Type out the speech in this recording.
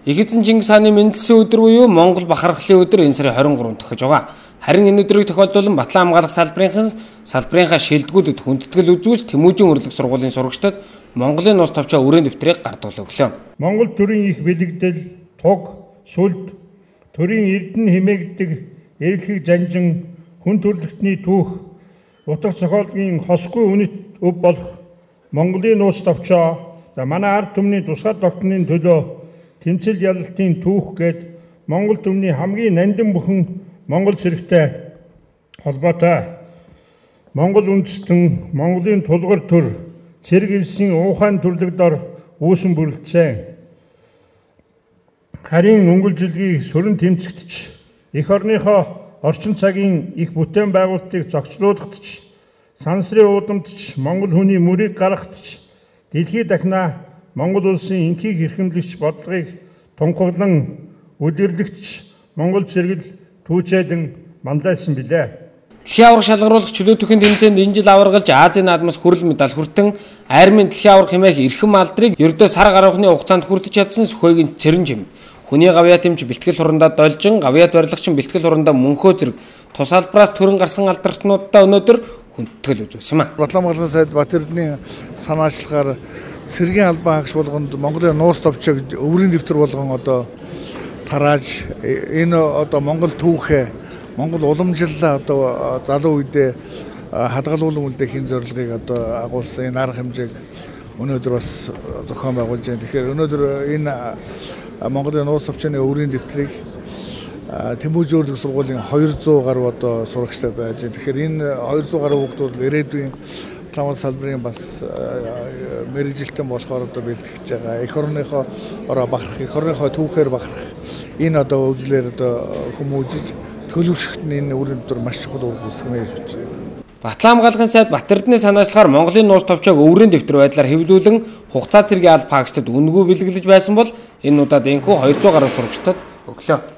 Их эзэн Чингис хааны мэндэлсэн өдөр буюу Монгол бахархлын өдөр энэ сарын 23-нд тохиож байгаа. Харин энэ өдрийг тохиолдуулан Батлан хамгаалах салбарынхаа шилдэгүүдэд хүндэтгэл үзүүлж Тэмүүжин урлаг сургуулийн сурагчдад Монголын нууц товчоо өрөөнд дэвтрийг гардуулж өглөө. Монгол төрийн их бэлэгдэл, туг, сүлд, төрийн эрдэнэ хэмээгддэг эрэлхийг жанжин, хүн төрөлхтний түүх, утга зохиолын хосгүй үнэт өв болох Монголын нууц товчоо манай ард түмний тусгай тогтнолын төлөө тэмцэл ялалтын түүх гээд Монгол түмний хамгийн нандин бүхэн Монгол зэрэгтэй холбоотой Монгол үндэстэн Монголын тулгар төр цэрэг элсийн уухайн төрлөгдөр үүсэн бүрэлдэхүүн харин өнгөрсөн жилийн сөрөн тэмцэгтч эх орныхоо орчин цагийн их бүтээн байгуулалтыг зохицуулахдч сансрын уудамтч Монгол хүний мөрийг гаргахтч дэлхийд дахна Монгол улсын инхийг эрхэмлэгч бодлогыг тунхаглан үдэрлэгч Монгол цэргэл түүчээдэн мандайсан билээ. Дэлхийн аварга шалгаруулах чөлөөтөхийн тэмцээнд энэ жил аваргалж Азийн наадмаас хүрэл медаль хүртэн Айрмын дэлхийн аварга хэмээх эрхэм алдрыг ердөө сар гаруйхны хугацаанд хүртэж чадсан Сүхбаатарын цэрэнжим. Хүний гавьяа тэмч бэлтгэл хурандаа должин гавьяад барилгачин бэлтгэл хурандаа мөнхөө зэрэг тус албараас төрөн гарсан алдарчнуудаа өнөөдөр хүндэтгэл үзүүлсэн юм. Батлан хамгаалах сайд Батэрдний санаачлагаар цэргийн албан хаагч болгонд Монголын нууц товчоог өврийн дэвтэр болгон одоо тарааж энэ одоо Монгол түүхээ Монгол уламжлалаа одоо залуу үедээ хадгалуулан үлдээхийн зорилгыг одоо агуулсан энэ арга хэмжээг өнөөдөр бас зохион байгуулж байна. Тэгэхээр өнөөдөр энэ Монголын нууц товчооны өврийн дэвтрийг Тэмүүжин урлаг сургуулийн 200 гаруй одоо сурагчдад байж байна. Тэгэхээр энэ 200 гаруй хүүхдүүд ирээдүйн Батлан салбарын бас мэрэгжилтэн болохоор одоо бэлтгэж байгаа. Эх орныхоо бахарх, эх орныхоо түүхээр бахарх энэ одоо өвжлөөр одоо хүмүүжиж төлөвшөлт нь энэ өрөөнд дөр маш чухал үр гүйцэтгэх гэж бодож байна. Батлан хамгаалахын сайд Батэрдний санаачлагаар Монголын нууц товчоог өврийн дэвтэр байдлаар хэвлүүлэн хугацаа зэргийн алба хаагчдад үнэгүй бэлгэлж байсан бол энэ удаад энэхүү 200 гаруй сурагчдад өглөө.